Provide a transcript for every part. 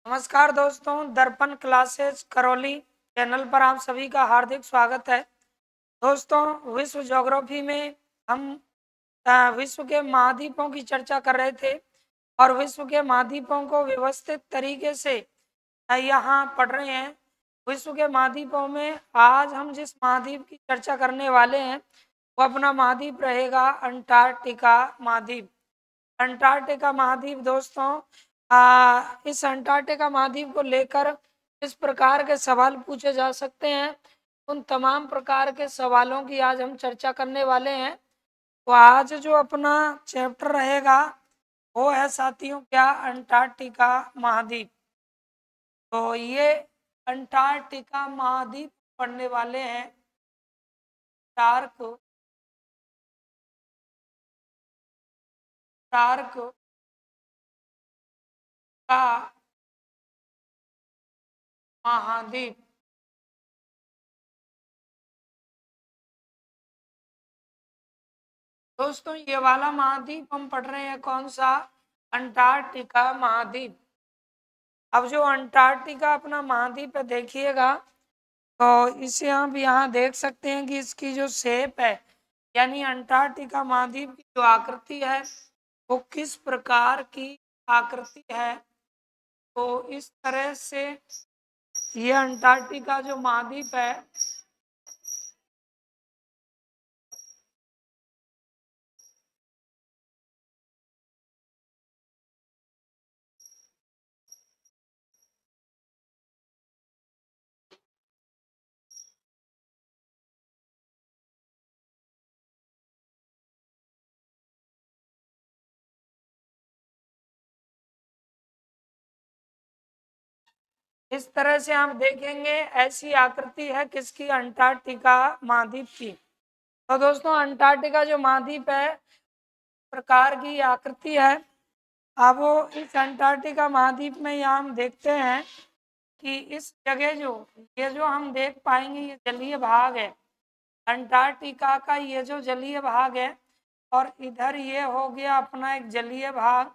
नमस्कार दोस्तों, दर्पण क्लासेस करौली चैनल पर आप सभी का हार्दिक स्वागत है। दोस्तों, विश्व ज्योग्राफी में हम विश्व के महाद्वीपों की चर्चा कर रहे थे और विश्व के महाद्वीपों को व्यवस्थित तरीके से यहाँ पढ़ रहे हैं। विश्व के महाद्वीपों में आज हम जिस महाद्वीप की चर्चा करने वाले हैं वो अपना महाद्वीप रहेगा अंटार्कटिका महाद्वीप। अंटार्कटिका महाद्वीप दोस्तों, इस अंटार्कटिका महाद्वीप को लेकर इस प्रकार के सवाल पूछे जा सकते हैं। उन तमाम प्रकार के सवालों की आज हम चर्चा करने वाले हैं। तो आज जो अपना चैप्टर रहेगा वो है साथियों क्या, अंटार्कटिका महाद्वीप। तो ये अंटार्कटिका महाद्वीप पढ़ने वाले हैं टार्क टार्क का महाद्वीप। दोस्तों, ये वाला महाद्वीप हम पढ़ रहे हैं कौन सा, अंटार्कटिका महाद्वीप। अब जो अंटार्कटिका अपना महाद्वीप है देखिएगा, तो इसे हम यहाँ देख सकते हैं कि इसकी जो शेप है यानी अंटार्कटिका महाद्वीप की जो आकृति है वो किस प्रकार की आकृति है। तो इस तरह से ये अंटार्कटिका जो महाद्वीप है इस तरह से आप देखेंगे, ऐसी आकृति है किसकी, अंटार्कटिका महाद्वीप की। तो दोस्तों, अंटार्कटिका जो महाद्वीप है प्रकार की आकृति है। अब वो इस अंटार्कटिका महाद्वीप में यहाँ हम देखते हैं कि इस जगह ये जो हम देख पाएंगे ये जलीय भाग है अंटार्कटिका का, ये जो जलीय भाग है और इधर ये हो गया अपना एक जलीय भाग।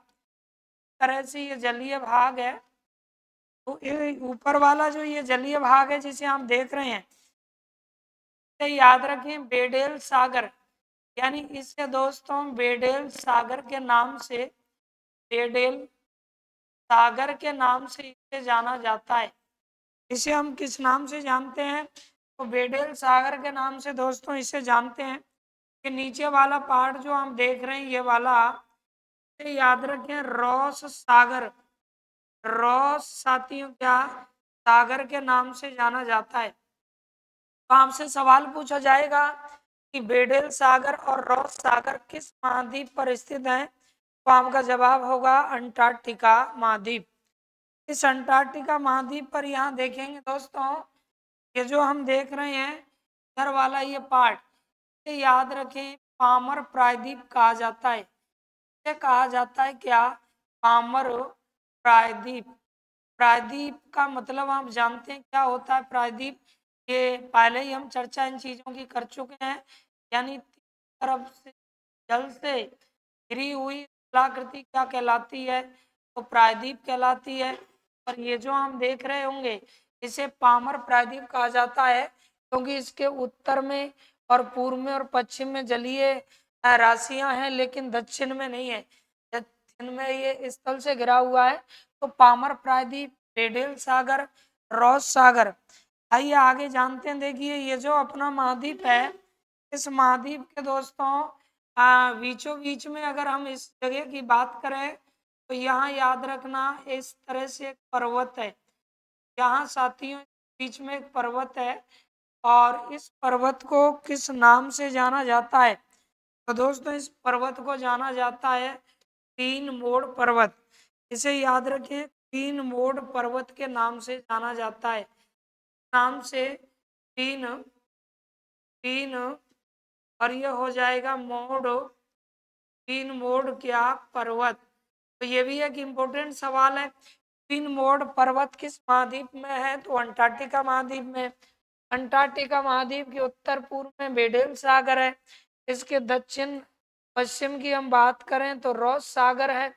तरह से ये जलीय भाग है। तो ये ऊपर वाला जो ये जलीय भाग है जिसे हम देख रहे हैं, इसे याद रखें बेडेल सागर, यानी इसे दोस्तों बेडेल सागर के नाम से, बेडेल सागर के नाम से इसे जाना जाता है। इसे हम किस नाम से जानते हैं, तो बेडेल सागर के नाम से दोस्तों इसे जानते हैं। कि नीचे वाला पार्ट जो हम देख रहे हैं ये वाला, इसे याद रखें रॉस सागर। रॉस साथियों क्या, सागर के नाम से जाना जाता है। तो आपसे सवाल पूछा जाएगा कि बेडेल सागर और रॉस सागर किस महाद्वीप पर स्थित है, तो आपका जवाब होगा अंटार्कटिका महाद्वीप। इस अंटार्कटिका महाद्वीप पर यहाँ देखेंगे दोस्तों, ये जो हम देख रहे हैं इधर वाला ये पार्ट, ये याद रखें पामर प्रायद्वीप कहा जाता है। इसे कहा जाता है क्या, पामर प्रायद्वीप। प्रायद्वीप का मतलब आप जानते हैं क्या होता है प्रायद्वीप, ये पहले ही हम चर्चा इन चीजों की कर चुके हैं। यानी तरफ से जल से घिरी हुई जलाकृति क्या कहलाती है, तो प्रायद्वीप कहलाती है। और ये जो हम देख रहे होंगे इसे पामर प्रायद्वीप कहा जाता है, क्योंकि इसके उत्तर में और पूर्व में और पश्चिम में जलीय राशियां हैं लेकिन दक्षिण में नहीं है। दक्षिण में ये स्थल से घिरा हुआ है। तो पामर प्रायद्वीप, बेडेल सागर, रॉस सागर। आइए आगे जानते हैं। देखिए ये जो अपना महाद्वीप है, इस महाद्वीप के दोस्तों बीचों बीच में अगर हम इस जगह की बात करें तो यहाँ याद रखना इस तरह से एक पर्वत है। यहाँ साथियों बीच में एक पर्वत है और इस पर्वत को किस नाम से जाना जाता है, तो दोस्तों इस पर्वत को जाना जाता है तीन मोड़ पर्वत। इसे याद रखें, तीन मोड़ पर्वत के नाम से जाना जाता है। नाम से तीन तीन और ये हो जाएगा मोड़, तीन मोड़ क्या, पर्वत। तो ये भी एक इम्पोर्टेंट सवाल है। तीन मोड़ पर्वत किस महाद्वीप में है, तो अंटार्कटिका महाद्वीप में। अंटार्कटिका महाद्वीप के उत्तर पूर्व में बेडेल सागर है। इसके दक्षिण पश्चिम की हम बात करें तो रॉस सागर है।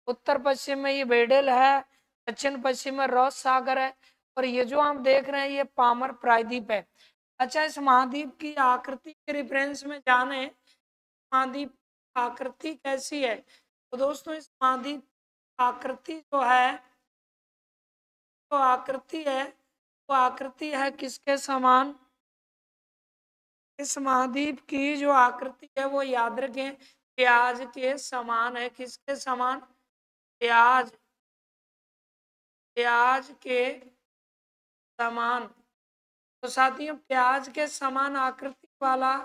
उत्तर पश्चिम में ये बेडेल है दक्षिण पश्चिम में रॉस सागर है, और ये जो हम देख रहे हैं ये पामर प्रायद्वीप है। अच्छा, इस महाद्वीप की आकृति के रेफरेंस में जाने, महाद्वीप आकृति कैसी है। तो दोस्तों इस महाद्वीप आकृति जो है, तो आकृति है, वो आकृति है किसके समान। इस महाद्वीप की जो आकृति है वो याद रखें प्याज के समान है। किसके समान? प्याज, प्याज के समान। तो साथियों प्याज के समान आकृति वाला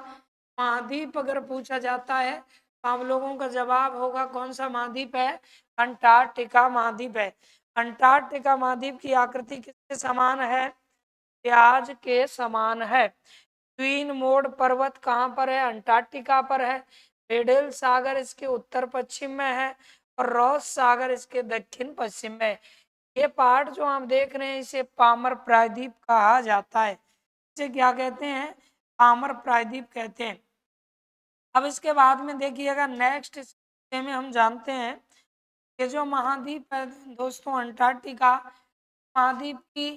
महाद्वीप अगर पूछा जाता है तो आप लोगों का जवाब होगा कौन सा महाद्वीप है? अंटार्कटिका महाद्वीप है। अंटार्कटिका महाद्वीप की आकृति किसके समान है? प्याज के समान है। ट्वीन मोड पर्वत कहाँ पर है? अंटार्कटिका पर है। वेडेल सागर इसके उत्तर पश्चिम में है, और रॉस सागर इसके दक्षिण पश्चिम में है। ये पार्ट जो हम देख रहे हैं इसे पामर प्रायद्वीप कहा जाता है। इसे क्या कहते हैं? पामर प्रायद्वीप कहते हैं। अब इसके बाद में देखिएगा नेक्स्ट में हम जानते हैं ये जो महाद्वीप है दोस्तों अंटार्कटिका महाद्वीप की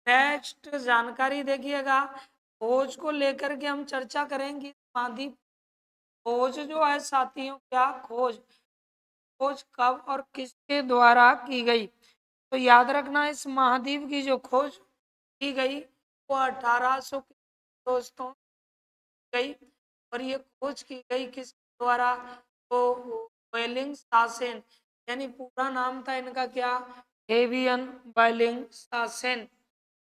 नेक्स्ट जानकारी देखिएगा। खोज को लेकर के हम चर्चा करेंगे। महाद्वीप खोज जो है साथियों, क्या खोज? खोज कब और किसके द्वारा की गई? तो याद रखना इस महाद्वीप की जो खोज की गई वो 1800 दोस्तों गई, और ये खोज की गई किस द्वारा? तो वेलिंग सासेन, यानी पूरा नाम था इनका क्या? एवियन वेलिंग सासेन।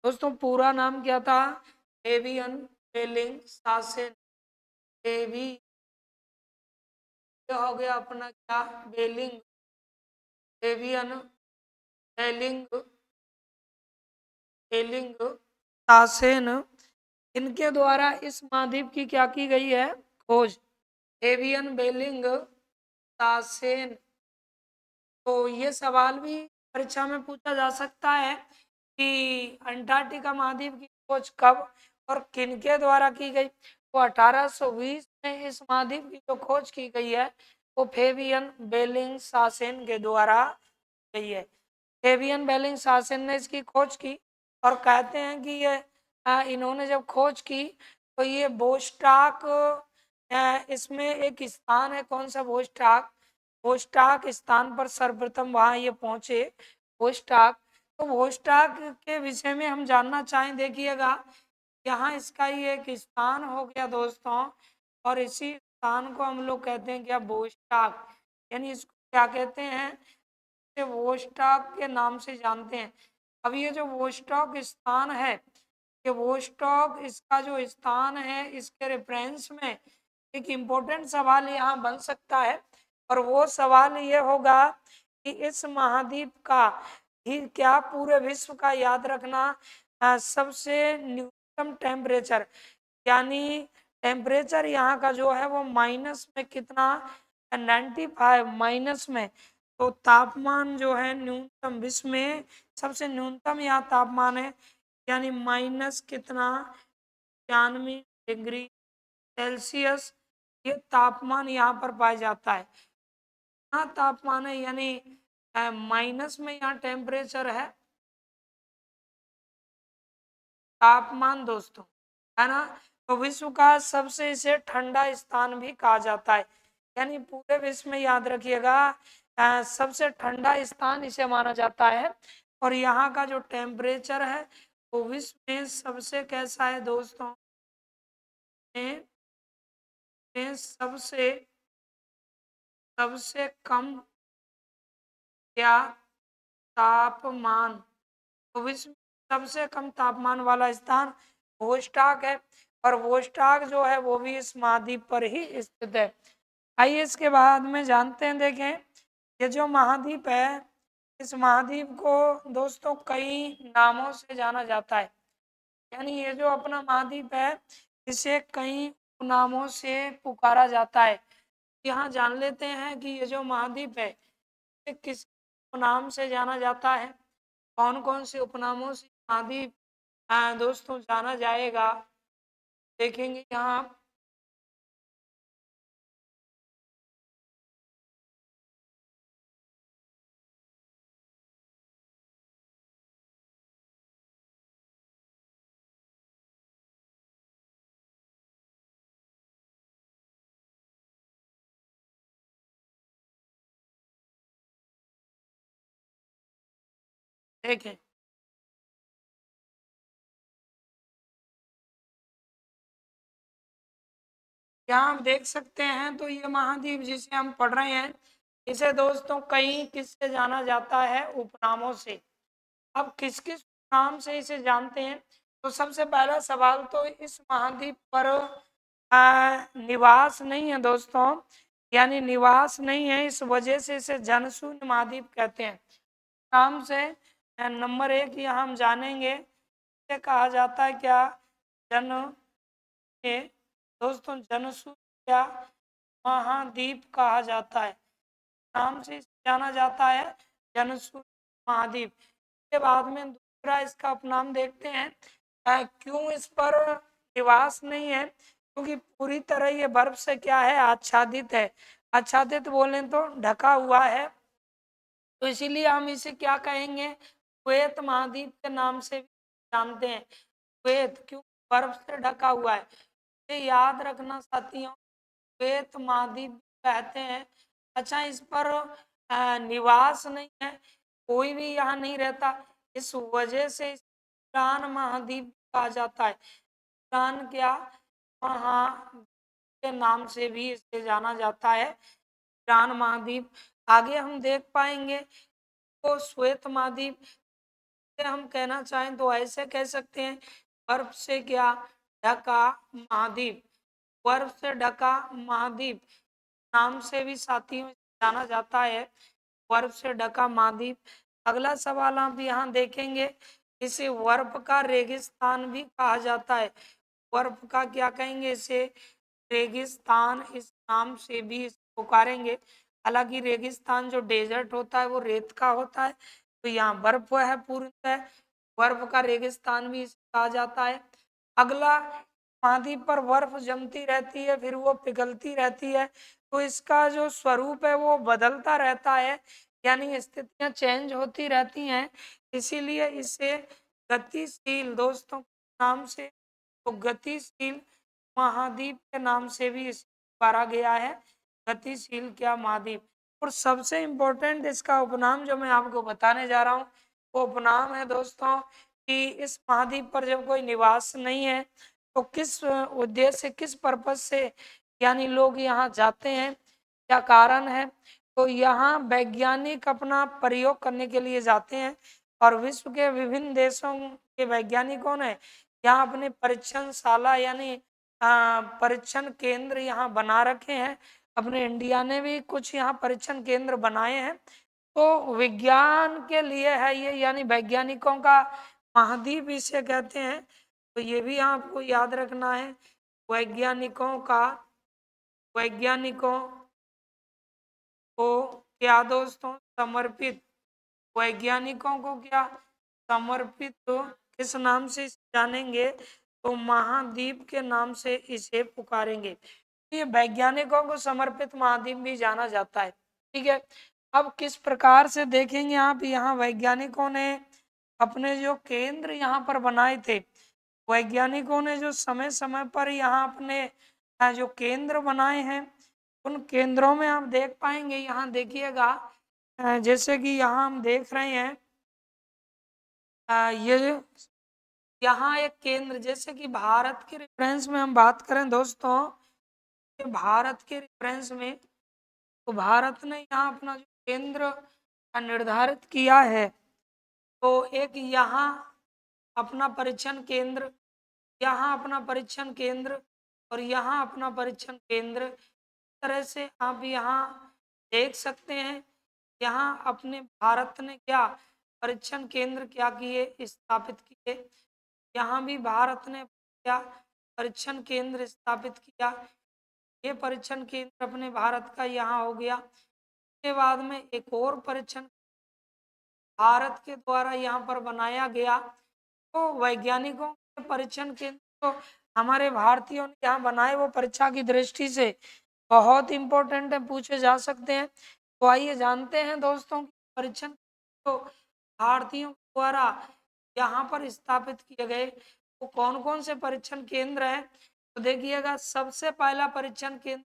दोस्तों पूरा नाम क्या था? एवियन वेलिंग सासेन। एवी हो गया अपना क्या? वेलिंग, एवियन वेलिंग, वेलिंग सासेन, इनके द्वारा इस महाद्वीप की क्या की गई है? खोज। एवियन वेलिंग सासेन। तो ये सवाल भी परीक्षा में पूछा जा सकता है कि अंटार्कटिका महाद्वीप की खोज कब और किनके द्वारा की गई। तो 1820 में इस महाद्वीप की जो खोज की गई है वो फेबियन बेलिंग सासेन के द्वारा गई है। फेबियन बेलिंग सासेन ने इसकी खोज की, और कहते हैं कि ये इन्होंने जब खोज की तो ये बोस्टाक, इसमें एक स्थान है, कौन सा? बोस्टाक। बोस्टाक स्थान पर सर्वप्रथम वहां ये पहुंचे, बोस्टाक। तो बोस्टाक के विषय में हम जानना चाहें, देखिएगा यहाँ इसका ही एक स्थान हो गया दोस्तों, और इसी स्थान को हम लोग कहते हैं क्या? बोस्टाक। यानी इसको क्या कहते हैं? वोस्टॉक के नाम से जानते हैं। अब ये जो वोस्टॉक स्थान है, ये वोस्टॉक इसका जो स्थान है इसके रेफरेंस में एक इम्पोर्टेंट सवाल यहाँ बन सकता है, और वो सवाल ये होगा कि इस महाद्वीप का ही क्या पूरे विश्व का, याद रखना, सबसे न्यूनतम टेम्परेचर, यानी टेम्परेचर यहाँ का जो है वो माइनस में कितना? 95 माइनस में। तो तापमान जो है न्यूनतम विश्व में सबसे न्यूनतम यहाँ तापमान है, यानी माइनस कितना? 96 डिग्री सेल्सियस ये तापमान यहाँ पर पाया जाता है। यहाँ तापमान है, यानी माइनस में यहाँ टेम्परेचर है, तापमान दोस्तों, है ना। तो विश्व का सबसे इसे ठंडा स्थान भी कहा जाता है, यानी पूरे विश्व में याद रखिएगा सबसे ठंडा स्थान इसे माना जाता है। और यहाँ का जो टेम्परेचर है वो विश्व में सबसे कैसा है दोस्तों? में सबसे सबसे कम क्या? तापमान। तो विश्व सबसे कम तापमान वाला स्थान वोस्टॉक है, और वोस्टॉक जो है वो भी इस महाद्वीप पर ही स्थित है। आइए इसके बाद में जानते हैं, देखें ये जो महाद्वीप है इस महाद्वीप को दोस्तों कई नामों से जाना जाता है, यानी ये जो अपना महाद्वीप है इसे कई नामों से पुकारा जाता है। यहाँ जान लेते हैं कि ये जो महाद्वीप है इसे किस नाम से जाना जाता है, कौन कौन से उपनामों से महाद्वीप दोस्तों जाना जाएगा, देखेंगे यहाँ। देखें, यहाँ आप देख सकते हैं तो ये महाद्वीप जिसे हम पढ़ रहे हैं, इसे दोस्तों कई किससे जाना जाता है, उपनामों से। अब किस किस नाम से इसे जानते हैं, तो सबसे पहला सवाल तो इस महाद्वीप पर निवास नहीं है दोस्तों, यानी निवास नहीं है, इस वजह से इसे जनशून्य महाद्वीप कहते हैं नाम से। नंबर एक यहाँ हम जानेंगे, इसे कहा जाता है क्या, जन ये दोस्तों जनशून्य क्या महाद्वीप कहा जाता है, नाम से इसे जाना जाता है जनशून्य महाद्वीप। के बाद में दूसरा इसका उपनाम देखते हैं, क्यों इस पर निवास नहीं है, क्योंकि पूरी तरह ये बर्फ से क्या है, आच्छादित है। आच्छादित बोलें तो ढका हुआ है, तो इसीलिए हम इसे क्या कहेंगे, श्वेत महाद्वीप के नाम से भी जानते हैं। श्वेत क्यों, बर्फ से ढका हुआ है। ये याद रखना साथियों, श्वेत महाद्वीप कहते हैं। अच्छा, इस पर निवास नहीं है, कोई भी यहाँ नहीं रहता, इस वजह से ईरान महाद्वीप कहा जाता है। ईरान क्या, महाद्वीप के नाम से भी इसे जाना जाता है, ईरान महाद्वीप। आगे हम देख पाएंगे तो श्वेत महाद्वीप से हम कहना चाहें तो ऐसे कह सकते हैं, बर्फ से क्या ढका महाद्वीप, बर्फ से ढका महाद्वीप नाम से भी साथियों जाना जाता है, बर्फ से ढका महाद्वीप। अगला सवाल आप यहाँ देखेंगे, इसे बर्फ का रेगिस्तान भी कहा जाता है। बर्फ का क्या कहेंगे, इसे रेगिस्तान इस नाम से भी पुकारेंगे। हालांकि रेगिस्तान जो डेजर्ट होता है वो रेत का होता है, तो यहाँ बर्फ है पूर्णतः, बर्फ का रेगिस्तान भी इसे कहा जाता है। अगला, महाद्वीप पर बर्फ जमती रहती है, फिर वो पिघलती रहती है, तो इसका जो स्वरूप है वो बदलता रहता है, यानी स्थितियां चेंज होती रहती हैं, इसीलिए इसे गतिशील दोस्तों नाम से, तो गतिशील महाद्वीप के नाम से भी इसे पुकारा गया है, गतिशील क्या महाद्वीप। और सबसे इम्पोर्टेंट इसका उपनाम जो मैं आपको बताने जा रहा हूँ, वो उपनाम है दोस्तों कि इस महाद्वीप पर जब कोई निवास नहीं है तो किस उद्देश्य, किस पर्पज से यानी लोग यहाँ जाते हैं, क्या कारण है, तो यहाँ वैज्ञानिक अपना प्रयोग करने के लिए जाते हैं, और विश्व के विभिन्न देशों के वैज्ञानिकों ने यहाँ अपने परीक्षणशाला यानी परीक्षण केंद्र यहाँ बना रखे हैं। अपने इंडिया ने भी कुछ यहाँ परीक्षण केंद्र बनाए हैं, तो विज्ञान के लिए है ये, यानी वैज्ञानिकों का महाद्वीप इसे कहते हैं, तो ये भी आपको याद रखना है। वैज्ञानिकों का, वैज्ञानिकों को क्या दोस्तों समर्पित, वैज्ञानिकों को क्या समर्पित, तो किस नाम से जानेंगे, तो महाद्वीप के नाम से इसे पुकारेंगे। ये वैज्ञानिकों को समर्पित महाद्वीप भी जाना जाता है। ठीक है, अब किस प्रकार से देखेंगे आप, यहाँ वैज्ञानिकों ने अपने जो केंद्र यहाँ पर बनाए थे, वैज्ञानिकों ने जो समय समय पर यहाँ अपने जो केंद्र बनाए हैं, उन केंद्रों में आप देख पाएंगे, यहाँ देखिएगा जैसे कि यहाँ हम देख रहे हैं, ये यहाँ एक केंद्र, जैसे कि भारत के रेफरेंस में हम बात करें दोस्तों, भारत के रेफरेंस में, तो भारत ने यहाँ अपना जो केंद्र निर्धारित किया है, तो एक यहाँ अपना परीक्षण केंद्र, यहाँ अपना परीक्षण केंद्र, और यहाँ अपना परीक्षण केंद्र, इस तरह से आप यहाँ देख सकते हैं। यहाँ अपने भारत ने क्या परीक्षण केंद्र क्या किए, स्थापित किए, यहाँ भी भारत ने क्या परीक्षण केंद्र स्थापित किया। ये परीक्षण केंद्र अपने भारत का यहाँ हो गया। उसके बाद में एक और परीक्षण भारत के द्वारा यहाँ पर बनाया गया, तो वैज्ञानिकों के परीक्षण केंद्र तो हमारे भारतीयों ने यहाँ बनाए, वो परीक्षा की दृष्टि से बहुत इंपॉर्टेंट है, पूछे जा सकते हैं। तो आइए जानते हैं दोस्तों, परीक्षण तो भारतीयों द्वारा यहाँ पर स्थापित किए गए वो कौन कौन से परीक्षण केंद्र हैं, तो देखिएगा सबसे पहला परीक्षण केंद्र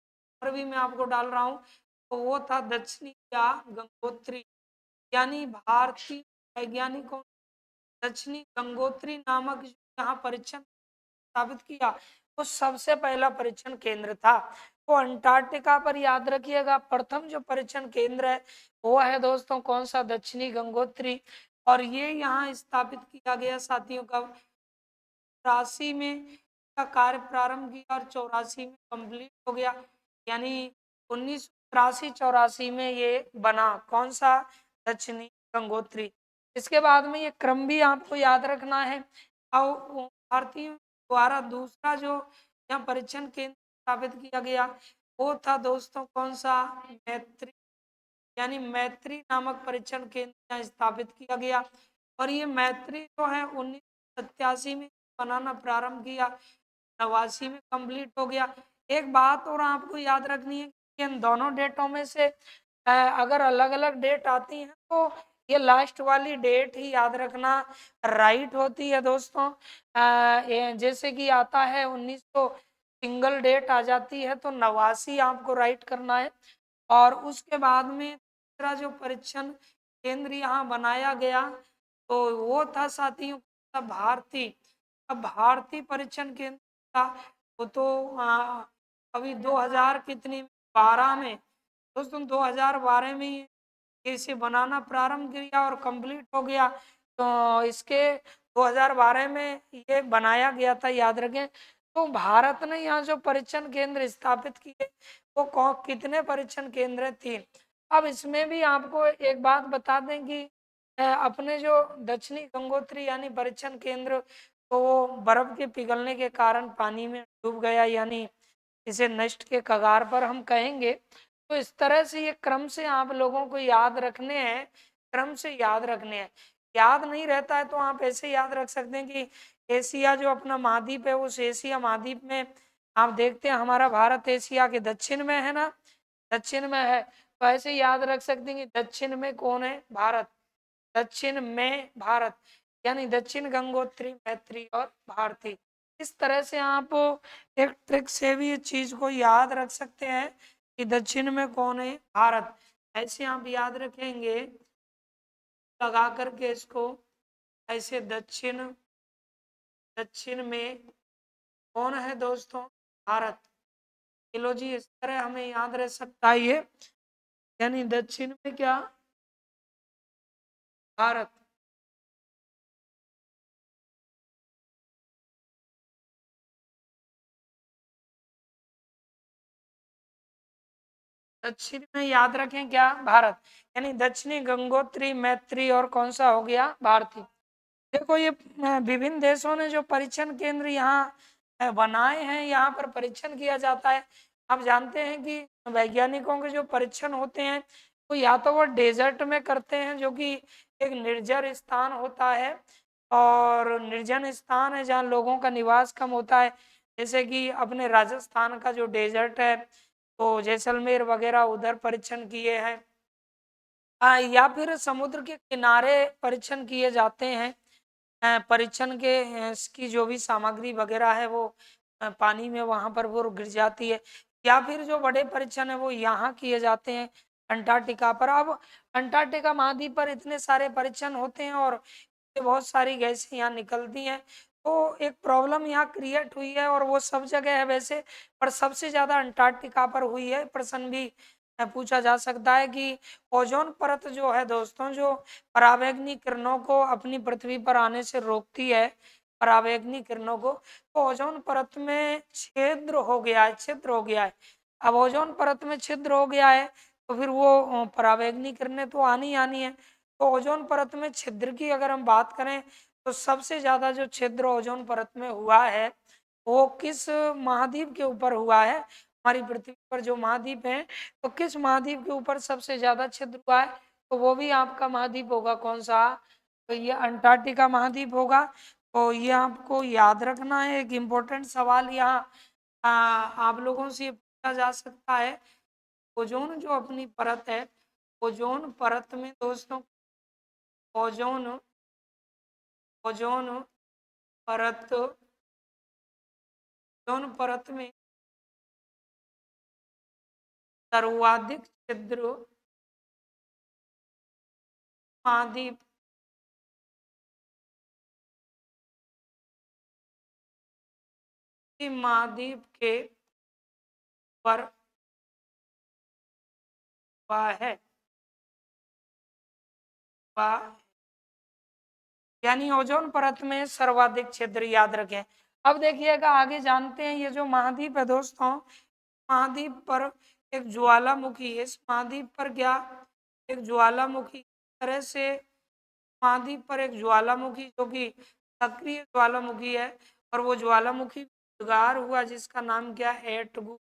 पर भी मैं आपको डाल रहा हूँ, तो वो था दक्षिणी या गंगोत्री, यानी भारतीय वैज्ञानिकों दक्षिणी गंगोत्री नामक जो यहाँ परीक्षण स्थापित किया, वो सबसे पहला परीक्षण केंद्र था। वो अंटार्कटिका पर याद रखिएगा, प्रथम जो परीक्षण केंद्र है वो है दोस्तों कौन सा, दक्षिणी गंगोत्री। और ये यहाँ स्थापित किया गया साथियों का 83 में का कार्य प्रारंभ किया और 84 में कंप्लीट हो गया। यानी 1983-84 में ये बना कौन सा, दक्षिणी गंगोत्री। इसके बाद में ये क्रम भी आपको याद रखना है। और भारतीय द्वारा दूसरा जो यहाँ परीक्षण केंद्र स्थापित किया गया वो था दोस्तों कौन सा, मैत्री, यानी मैत्री नामक परीक्षण केंद्र यहाँ स्थापित किया गया। और ये मैत्री जो है 1987 में बनाना प्रारंभ किया, 89 में कंप्लीट हो गया। एक बात और आपको याद रखनी है कि इन दोनों डेटों में से अगर अलग अलग डेट आती हैं तो ये लास्ट वाली डेट ही याद रखना राइट होती है दोस्तों। जैसे कि आता है 1900 सिंगल डेट आ जाती है तो 89 आपको राइट करना है। और उसके बाद में दूसरा जो परीक्षण केंद्र यहाँ बनाया गया तो वो था साथियों भारती। अब भारतीय परीक्षण केंद्र था वो तो अभी 2000 कितनी 12 में दोस्तों 2012 में ही इसे बनाना प्रारंभ किया और कंप्लीट हो गया। तो इसके 2012 में ये बनाया गया था, याद रखें। तो भारत ने यहाँ जो परीक्षण केंद्र स्थापित किए वो कितने परीक्षण केंद्र, 3। अब इसमें भी आपको एक बात बता दें कि अपने जो दक्षिणी गंगोत्री यानी परीक्षण केंद्र तो वो बर्फ के पिघलने के कारण पानी में डूब गया, यानी इसे नष्ट के कगार पर हम कहेंगे। तो इस तरह से ये क्रम से आप लोगों को याद रखने हैं, क्रम से याद रखने हैं। याद नहीं रहता है तो आप ऐसे याद रख सकते हैं कि एशिया जो अपना महाद्वीप है उस एशिया महाद्वीप में आप देखते हैं हमारा भारत एशिया के दक्षिण में है ना, दक्षिण में है। तो ऐसे याद रख सकते हैं कि दक्षिण में कौन है, भारत, दक्षिण में भारत, यानी दक्षिण गंगोत्री मैत्री और भारती। इस तरह से आप एक ट्रिक से भी इस चीज को याद रख सकते हैं कि दक्षिण में कौन है, भारत। ऐसे आप याद रखेंगे लगा करके इसको, ऐसे दक्षिण, दक्षिण में कौन है दोस्तों, भारत। चलो जी, इस तरह हमें याद रह सकता है ये, यानी दक्षिण में क्या, भारत। दक्षिण में याद रखें क्या, भारत, यानी दक्षिणी गंगोत्री मैत्री और कौन सा हो गया, भारती। देखो ये विभिन्न देशों ने जो परीक्षण केंद्र यहाँ बनाए हैं, यहाँ पर परीक्षण किया जाता है। आप जानते हैं कि वैज्ञानिकों के जो परीक्षण होते हैं तो या तो वो डेजर्ट में करते हैं जो कि एक निर्जन स्थान होता है, और निर्जन स्थान है जहाँ लोगों का निवास कम होता है, जैसे कि अपने राजस्थान का जो डेजर्ट है तो जैसलमेर वगैरह उधर परीक्षण किए हैं। या फिर समुद्र के किनारे परीक्षण किए जाते हैं। परीक्षण के इसकी जो भी सामग्री वगैरह है वो पानी में वहां पर वो गिर जाती है। या फिर जो बड़े परीक्षण है वो यहाँ किए जाते हैं अंटार्कटिका पर। अब अंटार्कटिका महाद्वीप पर इतने सारे परीक्षण होते हैं और बहुत सारी गैसें यहाँ निकलती हैं, तो एक प्रॉब्लम यहाँ क्रिएट हुई है और वो सब जगह है वैसे, पर सबसे ज्यादा अंटार्कटिका पर हुई है। प्रश्न भी पूछा जा सकता है कि ओजोन परत जो है दोस्तों, जो पराबैंगनी किरणों को अपनी पृथ्वी पर आने से रोकती है, पराबैंगनी किरणों को, तो ओजोन परत में छिद्र हो गया है, छिद्र हो गया है। अब ओजोन परत में छिद्र हो गया है तो फिर वो पराबैंगनी किरणें तो आनी आनी है। तो ओजोन परत में छिद्र की अगर हम बात करें तो सबसे ज्यादा जो छिद्र ओजोन परत में हुआ है वो किस महाद्वीप के ऊपर हुआ है, हमारी पृथ्वी पर जो महाद्वीप है तो किस महाद्वीप के ऊपर सबसे ज्यादा छिद्र हुआ है, तो वो भी आपका महाद्वीप होगा कौन सा, तो ये अंटार्कटिका महाद्वीप होगा। तो ये आपको याद रखना है। एक इम्पोर्टेंट सवाल यहाँ आप लोगों से पूछा जा सकता है, ओजोन जो अपनी परत है, ओजोन परत में दोस्तों, ओजोन, ओजोन परत, ओजोन परत में सर्वाधिक छिद्र महाद्वीप महाद्वीप के पर हुआ है, यानी ओजोन परत में सर्वाधिक छिद्र, याद रखें। अब देखिएगा आगे जानते हैं ये जो महाद्वीप है दोस्तों, महाद्वीप पर एक ज्वालामुखी है। इस महाद्वीप पर क्या, एक ज्वालामुखी, तरह से महाद्वीप पर एक ज्वालामुखी जो कि सक्रिय ज्वालामुखी है, और वो ज्वालामुखी उद्गार हुआ जिसका नाम क्या है, एटगु।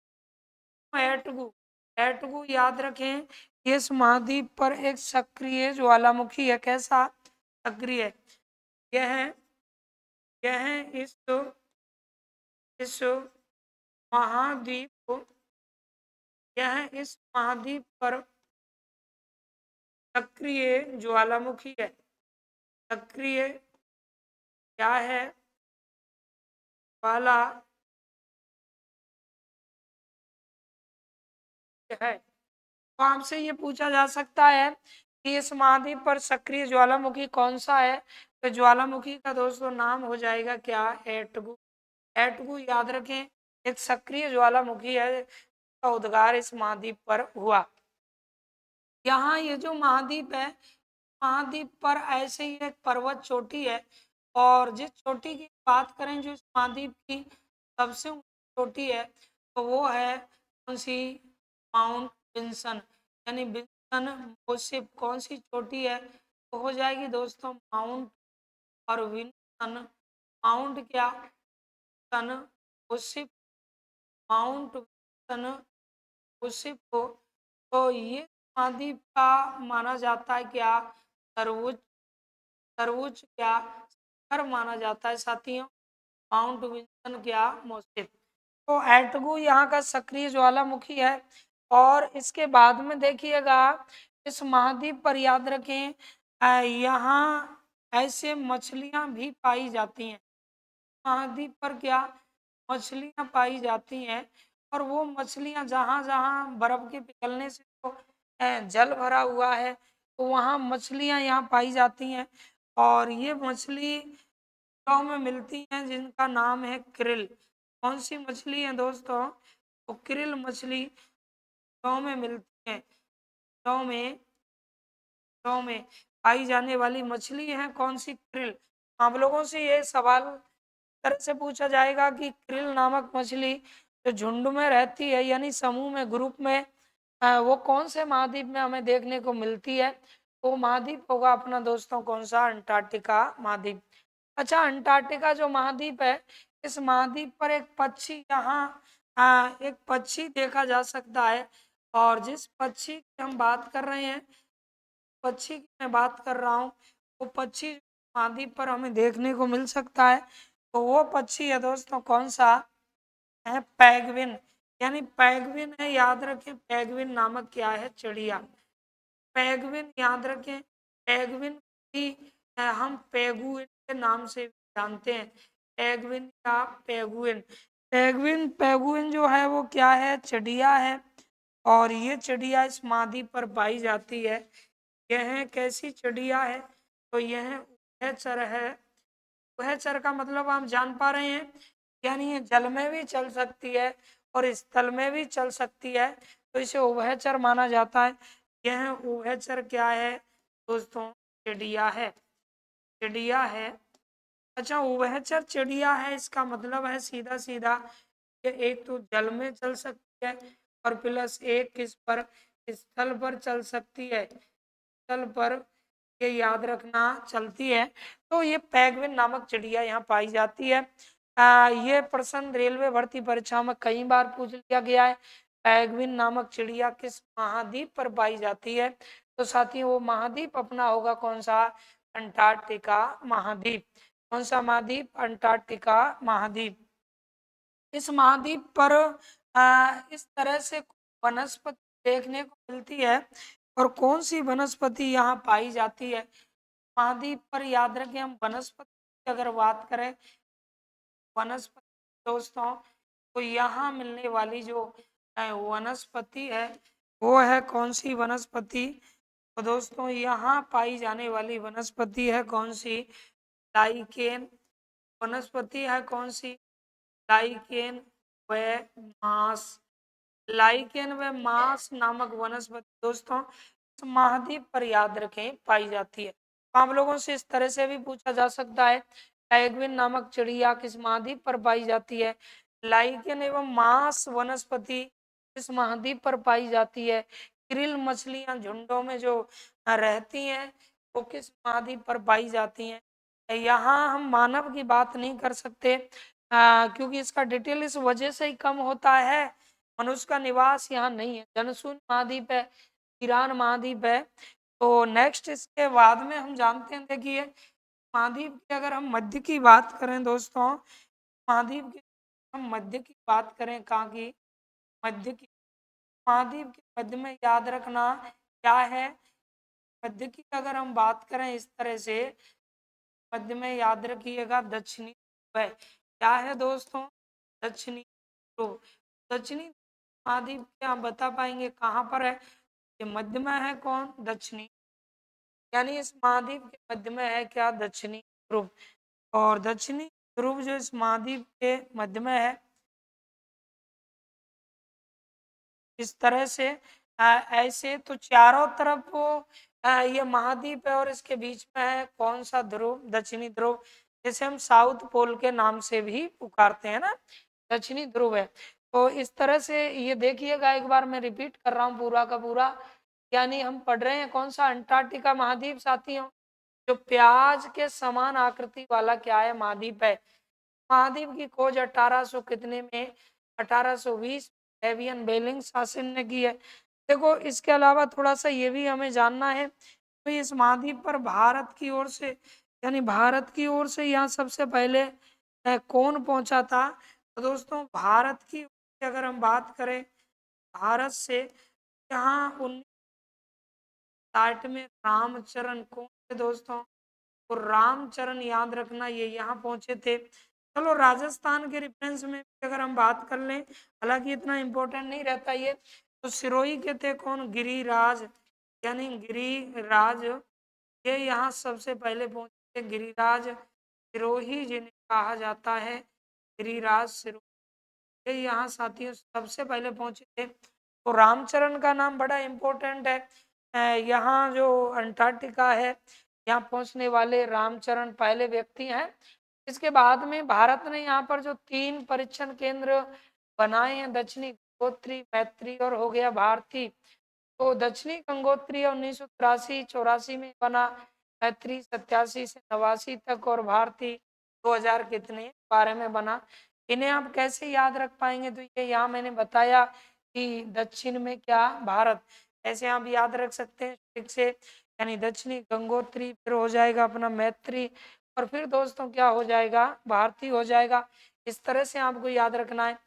एटगु, एटगु याद रखें, इस महाद्वीप पर एक सक्रिय ज्वालामुखी है। कैसा सक्रिय, यह यह इस महाद्वीप को, यह इस महाद्वीप पर सक्रिय ज्वालामुखी है। सक्रिय क्या है, ज्वाला है। तो आपसे ये पूछा जा सकता है कि इस महाद्वीप पर सक्रिय ज्वालामुखी कौन सा है, तो ज्वालामुखी का दोस्तों नाम हो जाएगा क्या, एटगु। एटगु याद रखें, एक सक्रिय ज्वालामुखी है का उद्गार इस महाद्वीप पर हुआ। यहाँ ये जो महाद्वीप है, महाद्वीप पर ऐसे ही एक पर्वत चोटी है, और जिस चोटी की बात करें जो इस महाद्वीप की सबसे ऊंची चोटी है, तो वो है कौन सी, माउंट विंसन, यानी विंसन मोसिप कौन सी चोटी है, तो हो जाएगी दोस्तों माउंट और विंसन, माउंट क्या, सन मोसिप, माउंट विंसन मोसिप को। तो ये महाद्वीप का माना जाता है क्या, सर्वोच्च, सर्वोच्च क्या शिखर माना जाता है साथियों, माउंट विंसन क्या, मोसिप। तो एटगु यहाँ का सक्रिय ज्वालामुखी है। और इसके बाद में देखिएगा इस महाद्वीप पर याद रखें, यहाँ ऐसे मछलियां भी पाई जाती हैं। महाद्वीप पर क्या, मछलियां पाई जाती हैं, और वो मछलियां जहाँ जहाँ बर्फ के पिघलने से तो जल भरा हुआ है, तो वहाँ मछलियां यहाँ पाई जाती हैं। और ये मछली गाँव में मिलती हैं जिनका नाम है क्रिल। कौन सी मछली है दोस्तों, तो क्रिल मछली गाँव में मिलती है। गाँव में, गाँव में पाई जाने वाली मछली है कौन सी, क्रिल। आप लोगों से ये सवाल तरह से पूछा जाएगा कि क्रिल नामक मछली जो झुंड में रहती है, यानी समूह में, ग्रुप में, वो कौन से महाद्वीप में हमें देखने को मिलती है, तो महाद्वीप होगा अपना दोस्तों कौन सा, अंटार्कटिका महाद्वीप। अच्छा, अंटार्कटिका जो महाद्वीप है, इस महाद्वीप पर एक पक्षी यहाँ एक पक्षी देखा जा सकता है, और जिस पक्षी की हम बात कर रहे हैं, पक्षी की मैं बात कर रहा हूँ, वो पक्षी महाद्वीप पर हमें देखने को मिल सकता है, तो वो पक्षी है दोस्तों कौन सा है, पैगविन, यानी पैगविन है, याद रखें, पैगविन नामक क्या है, चिड़िया। पैगविन याद रखें, पैगविन की हम पेगुइन के नाम से जानते हैं, पैगविन या पेगुइन। पेगुइन, पेगुइन जो है वो क्या है, चिड़िया है, और ये चिड़िया इस महाद्वीप पर पाई जाती है। यह कैसी चिड़िया है, तो यह उभयचर है। उभयचर का मतलब आप जान पा रहे हैं, यानी ये जल में भी चल सकती है और स्थल में भी चल सकती है, तो इसे उभयचर माना जाता है। यह उभयचर क्या है दोस्तों, चिड़िया है, चिड़िया है। अच्छा, उभयचर चिड़िया है, इसका मतलब है सीधा सीधा ये एक तो जल में चल सकती है, और प्लस एक किस पर, स्थल पर चल सकती है, स्थल पर ये याद रखना चलती है। तो ये पैगविन नामक चिड़िया यहाँ पाई जाती है। ये प्रश्न रेलवे भर्ती परीक्षा में कई बार पूछ लिया गया है, पैगविन नामक चिड़िया किस महाद्वीप पर पाई जाती है, तो साथियों वो महाद्वीप अपना होगा कौन सा, अंटार्कटिका महाद्वीप। कौन सा महाद्वीप, अंटार्कटिका महाद्वीप। इस महाद्वीप पर इस तरह से वनस्पति देखने को मिलती है, और कौन सी वनस्पति यहाँ पाई जाती है महाद्वीप पर, याद रखें हम वनस्पति की अगर बात करें, वनस्पति दोस्तों, तो यहाँ मिलने वाली जो वनस्पति है वो है कौन सी वनस्पति, तो दोस्तों यहाँ पाई जाने वाली वनस्पति है कौन सी, लाइकेन वनस्पति है कौन सी, लाइकेन व मांस। लाइकेन व मांस नामक वनस्पति दोस्तों इस महाद्वीप पर याद रखें पाई जाती है। तो आप लोगों से इस तरह से भी पूछा जा सकता है, पैगविन नामक चिड़िया किस महाद्वीप पर पाई जाती है। लाइकेन एवं मांस वनस्पति इस महाद्वीप पर पाई जाती है। क्रिल मछलियां झुंडों में जो रहती हैं वो किस महाद्वीप पर पाई जाती हैं। यहाँ हम मानव की बात नहीं कर सकते क्योंकि इसका डिटेल इस वजह से ही कम होता है, मनुष्य का निवास यहाँ नहीं है, जनशून्य महाद्वीप है, ईरान महाद्वीप है। तो नेक्स्ट इसके बाद में हम जानते हैं, देखिए महाद्वीप की अगर हम मध्य की बात करें दोस्तों, महाद्वीप की हम मध्य की बात करें, कहाँ की मध्य की, महाद्वीप के मध्य में याद रखना क्या है, मध्य की अगर हम बात करें इस तरह से, मध्य में याद रखिएगा दक्षिणी ध्रुव है। क्या है दोस्तों, दक्षिणी ध्रुव। दक्षिणी महाद्वीप क्या आप बता पाएंगे कहाँ पर है, ये मध्य में है कौन, दक्षिणी, यानी इस महाद्वीप के मध्य में है क्या, दक्षिणी ध्रुव। और दक्षिणी ध्रुव जो इस महाद्वीप के मध्य में है, इस तरह से ऐसे तो चारों तरफ ये महाद्वीप है और इसके बीच में है कौन सा ध्रुव, दक्षिणी ध्रुव, जिसे हम साउथ पोल के नाम से भी पुकारते हैं ना, दक्षिणी ध्रुव है। तो इस तरह से ये देखिएगा, एक बार मैं रिपीट कर रहा हूँ पूरा का पूरा, यानी हम पढ़ रहे हैं कौन सा, अंटार्कटिका महाद्वीप साथियों, जो प्याज के समान आकृति वाला क्या है, महाद्वीप है। महाद्वीप की खोज 1800 कितने में, 1820 एवियन बेलिंग शासन ने की है। देखो इसके अलावा थोड़ा सा ये भी हमें जानना है, तो इस महाद्वीप पर भारत की ओर से, यानी भारत की ओर से यहाँ सबसे पहले कौन पहुंचा था। तो दोस्तों भारत की अगर हम बात करें, भारत से यहाँ 1960 में रामचरण कौन थे दोस्तों, तो रामचरण याद रखना ये यहाँ पहुंचे थे। चलो राजस्थान के रेफरेंस में अगर हम बात कर लें, हालांकि इतना इम्पोर्टेंट नहीं रहता ये, तो सिरोही के थे कौन, गिरिराज, यानी गिरिराज, ये यहाँ सबसे पहले पहुंचे थे, गिरिराज सिरोही जिन्हें कहा जाता है, गिरिराज सिरोही, ये यहाँ साथियों सबसे पहले पहुंचे थे। तो रामचरण का नाम बड़ा इम्पोर्टेंट है, यहाँ जो अंटार्कटिका है यहाँ पहुंचने वाले रामचरण पहले व्यक्ति हैं। इसके बाद में भारत ने यहाँ पर जो 3 परीक्षण केंद्र बनाए हैं, दक्षिणी गंगोत्री, मैत्री और हो गया भारती। तो दक्षिणी गंगोत्री 1983-84 में बना, मैत्री 87 से 89 तक, और भारती 2000 कितने 12 में बना। इन्हें आप कैसे याद रख पाएंगे, तो ये यहाँ मैंने बताया कि दक्षिण में क्या, भारत, ऐसे आप याद रख सकते हैं ठीक से, यानी दक्षिणी गंगोत्री, फिर हो जाएगा अपना मैत्री, और फिर दोस्तों क्या हो जाएगा, भारती हो जाएगा। इस तरह से आपको याद रखना है।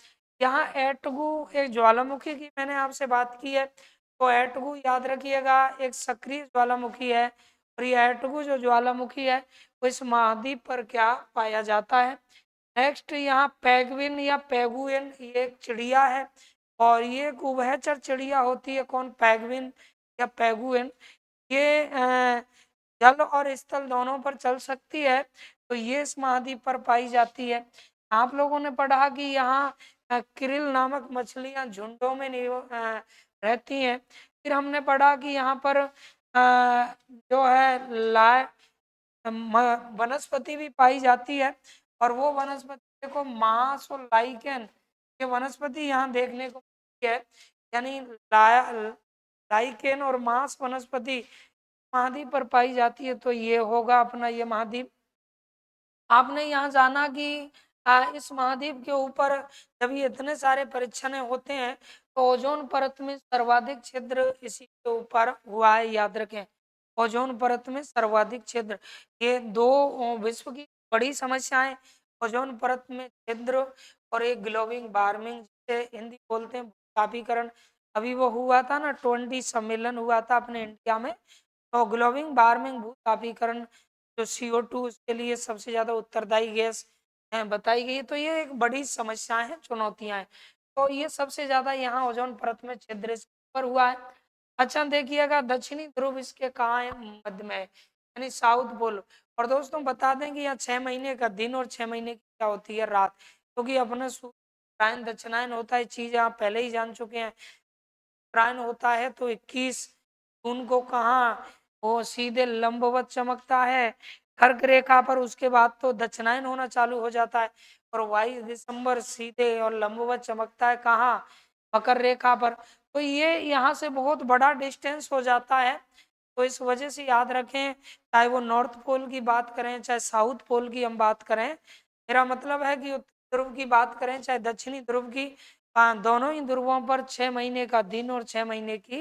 यहाँ एटगू एक ज्वालामुखी की मैंने आपसे बात की है, तो एटगू याद रखिएगा एक सक्रिय ज्वालामुखी है, और ये एटगू जो ज्वालामुखी है वो इस महाद्वीप पर क्या पाया जाता है। नेक्स्ट यहाँ पैगविन या पैगुइन, ये एक चिड़िया है, और ये एक उभयचर चिड़िया होती है, कौन, पैगविन या पैगुइन, ये जल और स्थल दोनों पर चल सकती है, तो ये इस महाद्वीप पर पाई जाती है। आप लोगों ने पढ़ा कि यहाँ क्रिल नामक मछलियां झुंडों में रहती हैं। फिर हमने पढ़ा कि यहाँ पर जो है वनस्पति भी पाई जाती है, और वो वनस्पति को मांस और लाइकेन, ये वनस्पति यहाँ देखने को मिलती है, यानी लाइकेन और मांस वनस्पति महाद्वीप पर पाई जाती है। तो ये होगा अपना ये महाद्वीप। आपने यहाँ जाना कि इस महाद्वीप के ऊपर जब ये इतने सारे परीक्षण होते हैं तो ओजोन परत में सर्वाधिक छिद्र इसी के ऊपर हुआ है, याद रखें, ओजोन परत में सर्वाधिक छिद्र। ये 2 विश्व की बड़ी समस्याएं, ओजोन परत में छिद्र और एक ग्लोबल वार्मिंग, जिसे हिंदी बोलते हैं तापीकरण। अभी वो हुआ था ना, 20 सम्मेलन हुआ था अपने इंडिया में, तो ग्लोबल वार्मिंग भूतापीकरण जो CO2 उसके लिए सबसे ज्यादा उत्तरदायी गैस बताई गई, तो ये एक बड़ी समस्या है, चुनौतियां हैं। तो ये सबसे ज्यादा यहाँ ओजोन परत में छिद्र पर हुआ है। अच्छा देखिएगा दक्षिणी ध्रुव इसके कहाँ है, मध्य में है, यानी साउथ पोल। और दोस्तों बता दें कि यहाँ 6 महीने का दिन और 6 महीने की क्या होती है, रात। क्योंकि अपना उत्तरायण दक्षिणायन होता है, चीज आप पहले ही जान चुके हैं। उत्तरायण होता है तो 21 जून को कहाँ वो सीधे लंबवत चमकता है कर्क रेखा पर, उसके बाद तो दक्षिणायन होना चालू हो जाता है। और 22 दिसंबर सीधे और लंबवत चमकता है कहाँ, मकर रेखा पर। तो ये यहाँ से बहुत बड़ा डिस्टेंस हो जाता है। तो इस वजह से याद रखें, चाहे वो नॉर्थ पोल की बात करें चाहे साउथ पोल की हम बात करें, मेरा मतलब है कि उत्तर ध्रुव की बात करें चाहे दक्षिणी ध्रुव की, दोनों ही ध्रुवों पर 6 महीने का दिन और 6 महीने की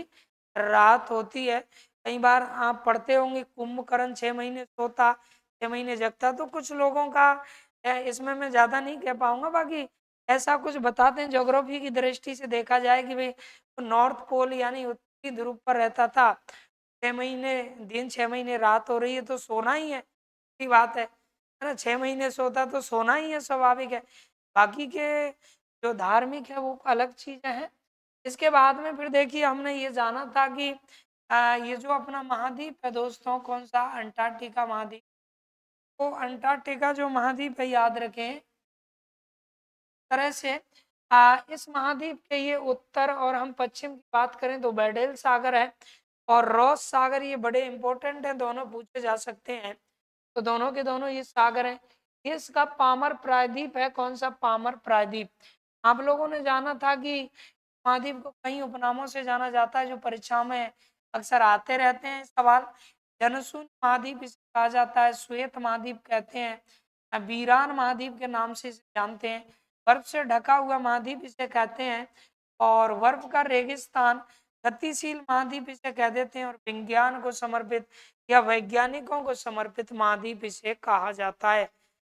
रात होती है। कई बार आप पढ़ते होंगे कुंभकर्ण 6 महीने सोता 6 महीने जगता, तो कुछ लोगों का इसमें मैं ज्यादा नहीं कह पाऊंगा, बाकी ऐसा कुछ बताते हैं ज्योग्राफी की दृष्टि से देखा जाए कि भाई नॉर्थ पोल यानी उत्तरी ध्रुव पर रहता था, 6 महीने दिन 6 महीने रात हो रही है तो सोना ही है, की बात है ना। 6 महीने सोता तो सोना ही है, स्वाभाविक है। बाकी के जो धार्मिक है वो अलग चीजें हैं। इसके बाद में फिर देखिए हमने ये जाना था कि ये जो अपना महाद्वीप है दोस्तों, कौन सा, अंटार्कटिका महाद्वीप। तो अंटार्कटिका जो महाद्वीप है याद रखें तरह से इस महाद्वीप के ये उत्तर और हम पश्चिम की बात करें तो बेडेल सागर है और रॉस सागर, ये बड़े इंपॉर्टेंट है, दोनों पूछे जा सकते हैं। तो दोनों के दोनों ये सागर हैं। इसका पामर प्रायद्वीप है, कौन सा, पामर प्रायद्वीप। आप लोगों ने जाना था कि महाद्वीप को कई उपनामों से जाना जाता है जो परीक्षा में अक्सर आते रहते हैं सवाल। जनशून्य महाद्वीप इसे कहा जाता है, श्वेत महाद्वीप कहते हैं, वीरान महाद्वीप के नाम से इसे जानते हैं, बर्फ से ढका हुआ महाद्वीप इसे कहते हैं, और बर्फ का रेगिस्तान, गतिशील महाद्वीप इसे कह देते हैं, और विज्ञान को समर्पित या वैज्ञानिकों को समर्पित महाद्वीप इसे कहा जाता है।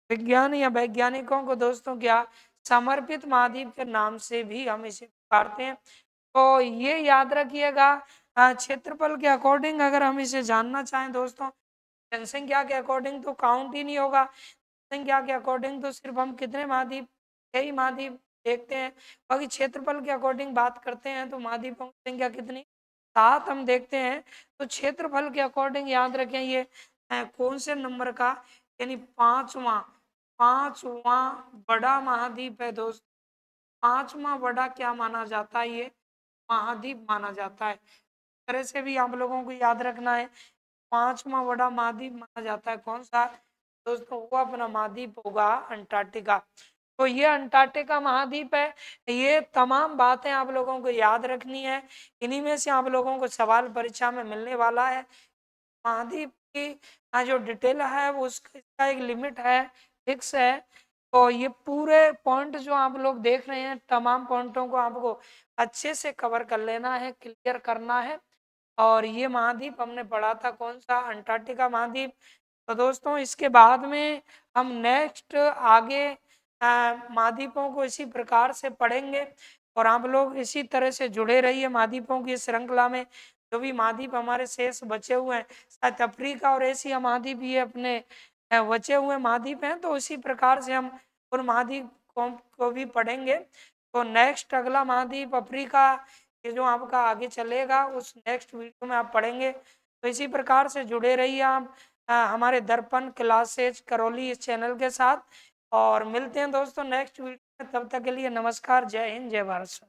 विज्ञान या वैज्ञानिकों को दोस्तों क्या समर्पित महाद्वीप के नाम से भी हम इसे पुकारते हैं। तो ये याद रखिएगा। क्षेत्रफल के अकॉर्डिंग अगर हम इसे जानना चाहें दोस्तों, जनसंख्या के अकॉर्डिंग तो काउंट ही नहीं होगा, जनसंख्या के अकॉर्डिंग तो सिर्फ हम कितने महाद्वीप, कई महाद्वीप देखते हैं। बाकी क्षेत्रफल के अकॉर्डिंग बात करते हैं तो महाद्वीपों की संख्या कितनी, 7 हम देखते हैं। तो क्षेत्रफल के अकॉर्डिंग याद रखें ये कौन से नंबर का, यानी पांचवा बड़ा महाद्वीप है दोस्त। पांचवा बड़ा क्या माना जाता है, ये महाद्वीप माना जाता है। तरह से भी आप लोगों को याद रखना है, पांचवा बड़ा महाद्वीप माना जाता है कौन सा दोस्तों, वो अपना महाद्वीप होगा अंटार्कटिका। तो ये अंटार्कटिका महाद्वीप है। ये तमाम बातें आप लोगों को याद रखनी है, इन्हीं में से आप लोगों को सवाल परीक्षा में मिलने वाला है। महाद्वीप की जो डिटेल है वो उसका एक लिमिट है, फिक्स है। तो ये पूरे पॉइंट जो आप लोग देख रहे हैं, तमाम पॉइंटों को आपको अच्छे से कवर कर लेना है, क्लियर करना है। और ये महाद्वीप हमने पढ़ा था कौन सा, अंटार्कटिका महाद्वीप। तो दोस्तों इसके बाद में हम नेक्स्ट आगे महाद्वीपों को इसी प्रकार से पढ़ेंगे, और आप लोग इसी तरह से जुड़े रहिए महाद्वीपों की श्रृंखला में। जो भी महाद्वीप हमारे शेष बचे हुए हैं, शायद अफ्रीका और एशिया महाद्वीप ये अपने बचे हुए महाद्वीप हैं, तो इसी प्रकार से हम उन महाद्वीप को भी पढ़ेंगे। तो नेक्स्ट अगला महाद्वीप अफ्रीका, ये जो आपका आगे चलेगा उस नेक्स्ट वीडियो में आप पढ़ेंगे। तो इसी प्रकार से जुड़े रहिए आप हमारे दर्पण क्लासेज करौली इस चैनल के साथ, और मिलते हैं दोस्तों नेक्स्ट वीडियो में। तब तक के लिए नमस्कार, जय हिंद, जय भारत।